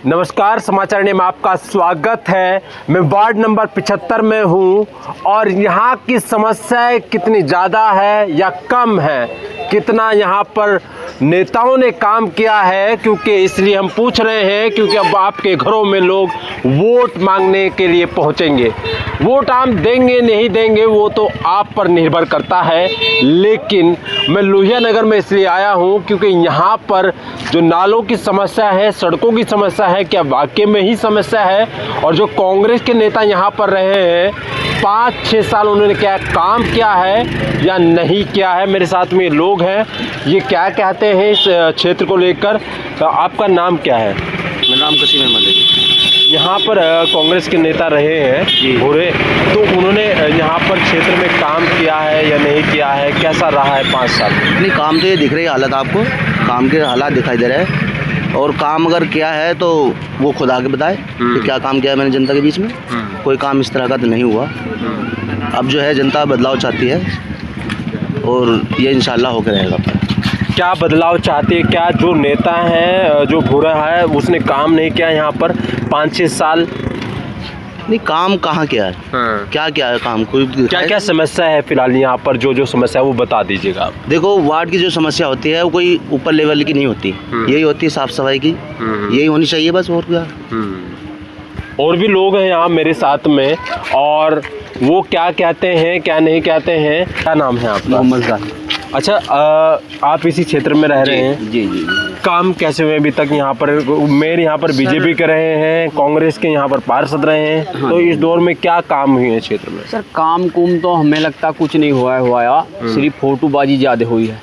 नमस्कार, समाचार में आपका स्वागत है। मैं वार्ड नंबर 75 में हूँ और यहाँ की समस्याएं कितनी ज़्यादा है या कम है, कितना यहाँ पर नेताओं ने काम किया है, क्योंकि इसलिए हम पूछ रहे हैं क्योंकि अब आपके घरों में लोग वोट मांगने के लिए पहुँचेंगे। वोट आप देंगे नहीं देंगे वो तो आप पर निर्भर करता है, लेकिन मैं लोहिया नगर में इसलिए आया हूँ क्योंकि यहाँ पर जो नालों की समस्या है, सड़कों की समस्या है, क्या वाकई में ही समस्या है। और जो कांग्रेस के नेता यहाँ पर रहे हैं 5-6 साल, उन्होंने क्या काम किया है या नहीं किया है। मेरे साथ में लोग हैं, ये क्या कहते हैं इस क्षेत्र को लेकर। तो आपका नाम क्या है? मेरा नाम कसीम अहमद है। यहाँ पर कांग्रेस के नेता रहे हैं भूरे, तो उन्होंने यहाँ पर क्षेत्र में काम किया है या नहीं किया है, कैसा रहा है 5 साल? नहीं, काम तो ये दिख रही है हालत, आपको काम के हालात दिखाई दे रहे हैं। और काम अगर किया है तो वो खुद आके बताए कि क्या काम किया है मैंने जनता के बीच में। कोई काम इस तरह का तो नहीं हुआ। अब जो है जनता बदलाव चाहती है और ये इंशाल्लाह होकर रहेगा। क्या बदलाव चाहती है? क्या जो नेता है जो भूरा है उसने काम नहीं किया यहाँ पर 5-6 साल? नहीं, काम कहाँ किया है? क्या क्या है काम? कोई क्या क्या समस्या है फिलहाल यहाँ पर? जो समस्या है वो बता दीजिएगा आप। देखो, वार्ड की जो समस्या होती है वो कोई ऊपर लेवल की नहीं होती, यही होती है साफ सफाई की। यही होनी चाहिए बस, और क्या। और भी लोग हैं यहाँ मेरे साथ में, और वो क्या कहते हैं क्या नहीं कहते हैं। क्या नाम है आपका? मोहम्मद खान। अच्छा, आप इसी क्षेत्र में रह रहे हैं? जी जी। काम कैसे हुए अभी तक यहाँ पर? मेयर यहाँ पर बीजेपी के रहे हैं, कांग्रेस के यहाँ पर पार्षद रहे हैं। तो इस दौर में क्या काम हुए हैं क्षेत्र में? सर, काम कुम तो हमें लगता कुछ नहीं हुआ सिर्फ फोटोबाजी ज़्यादा हुई है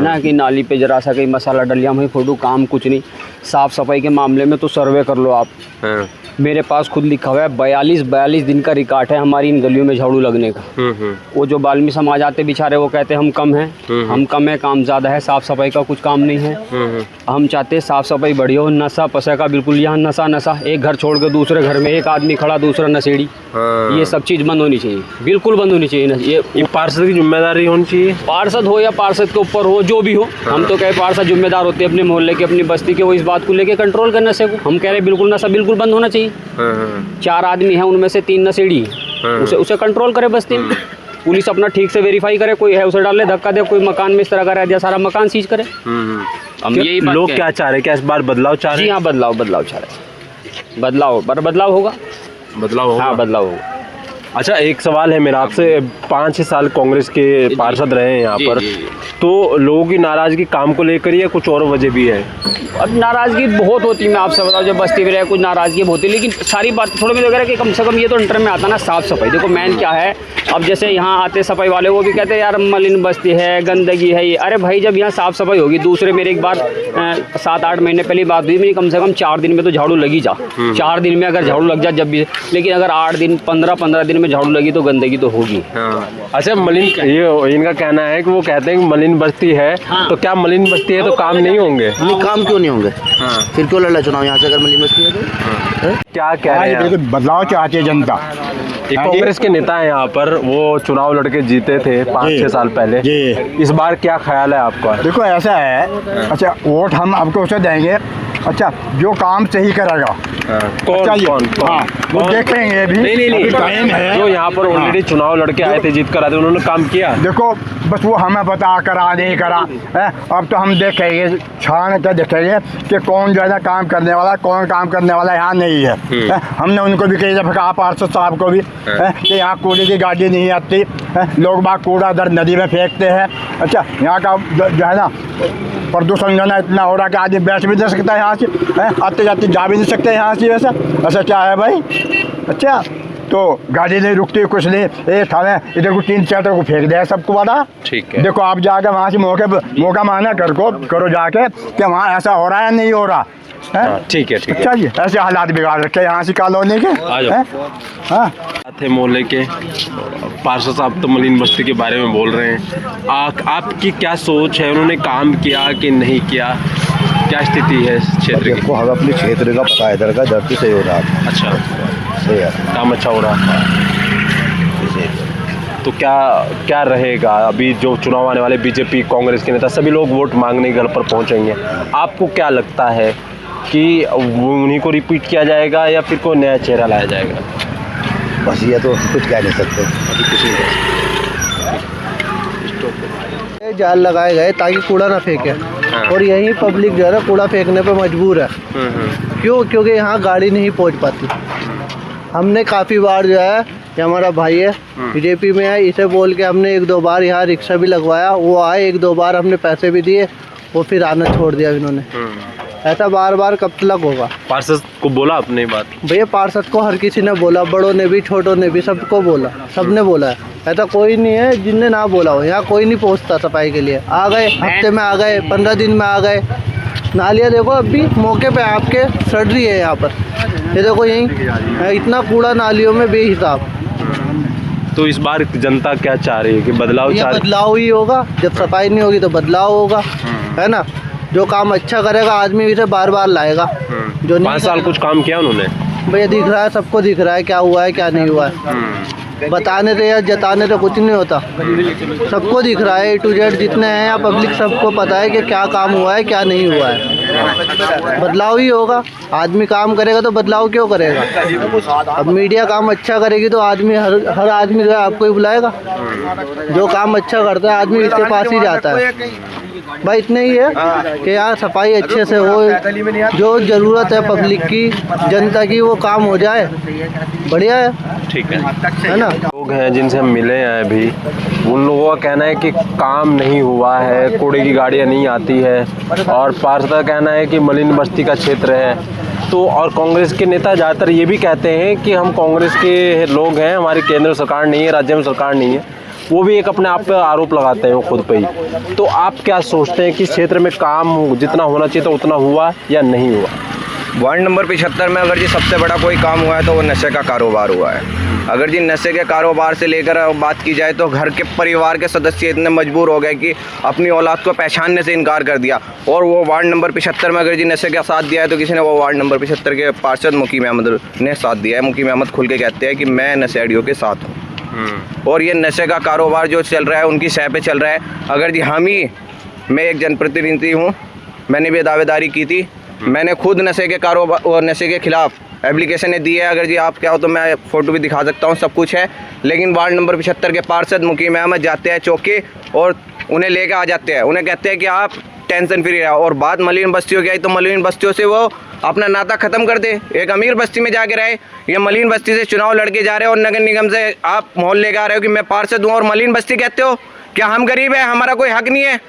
ना, कि नाली पे जरा सा कहीं मसाला डल गया, वही फोटो, काम कुछ नहीं। साफ़ सफाई के मामले में तो सर्वे कर लो आप। मेरे पास खुद लिखा हुआ है 42 दिन का रिकॉर्ड है हमारी इन गलियों में झाड़ू लगने का। वो जो बाल्मी समाज आते बेचारे वो कहते हैं हम कम हैं, हम कम है, काम ज़्यादा है, साफ़ सफाई का कुछ काम नहीं है। हम चाहते हैं साफ़ सफाई बढ़िया हो। नशा पशा का बिल्कुल, यहाँ नशा एक घर छोड़ के दूसरे घर में एक आदमी खड़ा, दूसरा नशेड़ी, ये सब चीज़ बंद होनी चाहिए, बिल्कुल बंद होनी चाहिए। ये पार्षद की जिम्मेदारी होनी चाहिए। पार्षद हो या पार्षद के ऊपर हो, जो भी हो, हम तो कहे पार्षद जिम्मेदार होते हैं अपने मोहल्ले के, अपनी बस्ती के, वो इस बात को लेके कंट्रोल करने से हम कह रहे बिल्कुल नशा बिल्कुल बंद होना चाहिए। 4 आदमी हैं, उनमें से 3 नशेड़ी, उसे कंट्रोल करे बस्ती में। पुलिस अपना ठीक से वेरीफाई करे, कोई है उसे डाले धक्का दे, कोई मकान में इस तरह का रह दिया सारा मकान सीज करे। हम यही लोग क्या चाह रहे हैं? क्या इस बार बदलाव चाह रहे हैं? जी हाँ, बदलाव चाह रहे हैं। बदलाव होगा। हाँ, बदलाव होगा। अच्छा, एक सवाल है मेरा आपसे। 5-6 साल कांग्रेस के पार्षद रहे हैं यहाँ पर, तो लोगों की नाराजगी काम को लेकर या कुछ और वजह भी है? अब नाराज़गी बहुत होती है, मैं आपसे बताऊँ, जब बस्ती में रहे कुछ नाराज़गी होती है, लेकिन सारी बात थोड़ा भी वगैरह कि कम से कम ये तो इंटर में आता ना साफ़ सफाई। देखो मेन क्या है, अब जैसे यहाँ आते सफाई वाले वो भी कहते हैं यार मलिन बस्ती है, गंदगी है ये। अरे भाई, जब यहाँ साफ़ सफाई होगी, दूसरे मेरे एक बार 7-8 महीने पहले बात हुई मेरी, कम से कम 4 दिन में तो झाड़ू लगी जा। 4 दिन में अगर झाड़ू लग जाए जब भी, लेकिन अगर 8 दिन 15 दिन में झाड़ू लगी तो गंदगी तो होगी। अच्छा, मलिन, ये इनका कहना है कि वो कहते हैं कि मलिन बस्ती है। तो क्या मलिन बस्ती है तो काम नहीं होंगे? काम क्यों नहीं होंगे? फिर क्यों लड़ा चुनाव यहाँ से अगर मलिन बस्ती है तो? क्या कह रहे हैं? बदलाव चाहती है जनता। कांग्रेस के नेता हैं यहाँ पर, वो चुनाव लड़के जीते थे 5-6 साल पहले। इस बार क्या ख्याल है आपका? देखो ऐसा है, अच्छा वोट हम आपको उसे देंगे, अच्छा जो काम सही करेगा। कौन? वो देखेंगे भी। नहीं, टाइम है जो यहाँ पर ऑलरेडी चुनाव लड़के आए थे, जीत कर आए थे, उन्होंने काम किया। देखो बस वो हमें बता करा नहीं करा है। अब तो हम देखेंगे, छान कर देखेंगे कि कौन जो है ना काम करने वाला, कौन काम करने वाला यहाँ नहीं है। हमने उनको भी कई दफ़ा कहा, पार्षद साहब को भी, कि यहाँ कूड़े की गाड़ी नहीं आती, लोग बाग कूड़ा दर नदी में फेंकते हैं। अच्छा, यहाँ का जो है ना प्रदूषण जो है ना इतना हो रहा कि आदमी बैठ भी नहीं सकता यहाँ से, आते जाते जा भी नहीं सकते यहाँ से। ऐसा क्या है भाई? अच्छा, तो गाड़ी नहीं रुकती, कुछ नहीं, एक थाने इधर को 3 चैटर को फेंक दिया सबको वाला। ठीक है, देखो आप जाके वहाँ से मौका माना करो जाके कि वहाँ ऐसा हो रहा है नहीं हो रहा है। ठीक है। अच्छा जी, ऐसे हालात बिगाड़ रखे यहाँ से कॉलोनी के। हाँ, थे मोहल्ले के पार्षद साहब तो मलिन बस्ती के बारे में बोल रहे हैं। आपकी क्या सोच है? उन्होंने काम किया कि नहीं किया? क्या स्थिति है क्षेत्र की? देखो, हमें अपने क्षेत्र का पता है, इधर का धरती सही हो रहा है। अच्छा, सही है, काम अच्छा हो रहा है। तो क्या रहेगा अभी जो चुनाव आने वाले? बीजेपी कांग्रेस के नेता सभी लोग वोट मांगने घर पर पहुंचेंगे। आपको क्या लगता है कि उन्हीं को रिपीट किया जाएगा या फिर कोई नया चेहरा लाया जाएगा? बस ये तो कुछ कह नहीं सकते। ये जाल लगाए गए ताकि कूड़ा ना फेंके, और यही पब्लिक जो है ना कूड़ा फेंकने पे मजबूर है। क्यों? क्योंकि यहाँ गाड़ी नहीं पहुँच पाती। हमने काफ़ी बार जो है, ये हमारा भाई है बीजेपी में है, इसे बोल के हमने 1-2 बार यहाँ रिक्शा भी लगवाया, वो आए 1-2 बार, हमने पैसे भी दिए, वो फिर आना छोड़ दिया इन्होंने। ऐसा बार बार कब तक होगा? पार्षद को बोला अपनी बात? भैया पार्षद को हर किसी ने बोला, बड़ों ने भी छोटों ने भी, सबको बोला, सबने बोला है। ऐसा कोई नहीं है जिनने ना बोला हो। यहाँ कोई नहीं पहुँचता सफाई के लिए। आ गए हफ्ते में, आ गए 15 दिन में, आ गए। नालियाँ देखो अभी मौके पे आपके सड़ रही है यहाँ पर। ये देखो यहीं इतना कूड़ा नालियों में बेहिसाब। तो इस बार जनता क्या चाह रही है कि बदलाव ये चाह रही बदलाव ही होगा। जब सफाई नहीं होगी तो बदलाव होगा, है ना। जो काम अच्छा करेगा आदमी इसे बार बार लाएगा। जो नहीं 5 साल कुछ काम किया उन्होंने? भैया दिख रहा है, सबको दिख रहा है क्या हुआ है क्या नहीं हुआ है। बताने से या जताने से कुछ नहीं होता। सबको दिख रहा है, A to Z जितने हैं यहाँ पब्लिक, सबको पता है कि क्या काम हुआ है क्या नहीं हुआ है। बदलाव ही होगा। आदमी काम करेगा तो बदलाव क्यों करेगा? अब मीडिया काम अच्छा करेगी तो आदमी हर आदमी जो है आपको ही बुलाएगा। जो काम अच्छा करता है आदमी इसके पास ही जाता है। भाई इतने ही है कि यहाँ सफाई अच्छे से हो, जो ज़रूरत है पब्लिक की, जनता की, वो काम हो जाए, बढ़िया है। ठीक है ना। लोग हैं जिनसे हम मिले हैं अभी, उन लोगों का कहना है कि काम नहीं हुआ है, कूड़े की गाड़ियाँ नहीं आती है, और पार्षद का कहना है कि मलिन बस्ती का क्षेत्र है। तो और कांग्रेस के नेता ज़्यादातर ये भी कहते हैं कि हम कांग्रेस के लोग हैं, हमारी केंद्र सरकार नहीं है, राज्य में सरकार नहीं है। वो भी एक अपने आप पे आरोप लगाते हैं वो खुद पे ही। तो आप क्या सोचते हैं कि इस क्षेत्र में काम जितना होना चाहिए तो उतना हुआ या नहीं हुआ? वार्ड नंबर 75 में अगर जी सबसे बड़ा कोई काम हुआ है तो वो नशे का कारोबार हुआ है। अगर जी नशे के कारोबार से लेकर बात की जाए तो घर के परिवार के सदस्य इतने मजबूर हो गए कि अपनी औलाद को पहचानने से इनकार कर दिया। और वो वार्ड नंबर 75 में अगर जी नशे का साथ दिया है तो किसी ने वो वार्ड नंबर 75 के पार्षद मुकीम अहमद ने साथ दिया है। मुकीम अहमद खुल के कहते हैं कि मैं नशेड़ियों के साथ हूँ। और ये नशे का कारोबार जो चल रहा है उनकी सह पे चल रहा है। अगर जी मैं एक जनप्रतिनिधि हूँ, मैंने भी दावेदारी की थी, मैंने खुद नशे के कारोबार और नशे के खिलाफ एप्लीकेशन दी है। अगर जी आप क्या हो तो मैं फ़ोटो भी दिखा सकता हूँ, सब कुछ है। लेकिन वार्ड नंबर 75 के पार्षद मुकीम अहमद जाते हैं चौकी और उन्हें लेकर आ जाते हैं। उन्हें कहते हैं कि आप टेंशन फ्री रहो। और बात मलिन बस्तियों की आई तो मलिन बस्तियों से वो अपना नाता ख़त्म कर दे। एक अमीर बस्ती में जाके रहे, ये मलिन बस्ती से चुनाव लड़के जा रहे हो और नगर निगम से आप मोहल्ले का आ रहे हो कि मैं पार्षद हूँ और मलिन बस्ती कहते हो। क्या हम गरीब हैं? हमारा कोई हक नहीं है?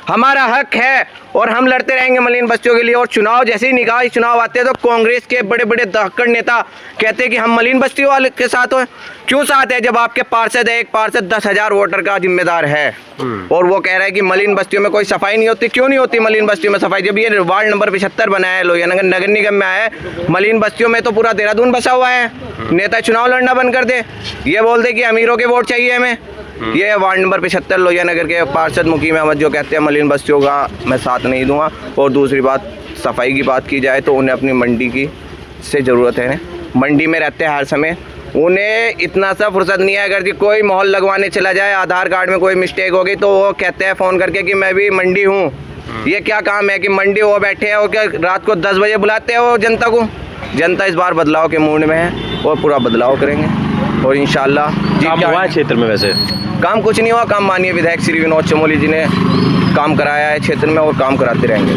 हमारा हक है और हम लड़ते रहेंगे मलिन बस्तियों के लिए। और चुनाव जैसे ही निकाय चुनाव आते हैं तो कांग्रेस के बड़े बड़े दहकड़ नेता कहते हैं कि हम मलिन बस्ती वाले के साथ हैं। क्यों साथ है जब आपके पार्षद है, एक पार्षद 10,000 वोटर का जिम्मेदार है और वो कह रहा है कि मलिन बस्तियों में कोई सफाई नहीं होती। क्यों नहीं होती मलिन बस्तियों में सफाई? जब ये वार्ड नंबर 75 बनाया है, लोहियानगर नगर निगम में आया है, मलिन बस्तियों में तो पूरा देहरादून बसा हुआ है। नेता चुनाव लड़ना बंद कर दे, ये बोल दे कि अमीरों के वोट चाहिए हमें। ये वार्ड नंबर 75 लोहियानगर के पार्षद मुकीम अहमद जो कहते हैं मलिन बस्तियों का मैं साथ नहीं दूंगा। और दूसरी बात, सफाई की बात की जाए तो उन्हें अपनी मंडी की से ज़रूरत है। मंडी में रहते हैं हर समय, उन्हें इतना सा फुर्सत नहीं है। अगर जी कोई मोहल लगवाने चला जाए, आधार कार्ड में कोई मिस्टेक हो गई तो वो कहते हैं फ़ोन करके कि मैं भी मंडी हूँ। ये क्या काम है कि मंडी वो बैठे हैं और क्या रात को 10 बजे बुलाते हैं वो जनता को? जनता इस बार बदलाव के मूड में है और पूरा बदलाव करेंगे और इंशाल्लाह काम हुआ है क्षेत्र में? वैसे काम कुछ नहीं हुआ। काम माननीय विधायक श्री विनोद चमोली जी ने काम कराया है क्षेत्र में और काम कराते रहेंगे।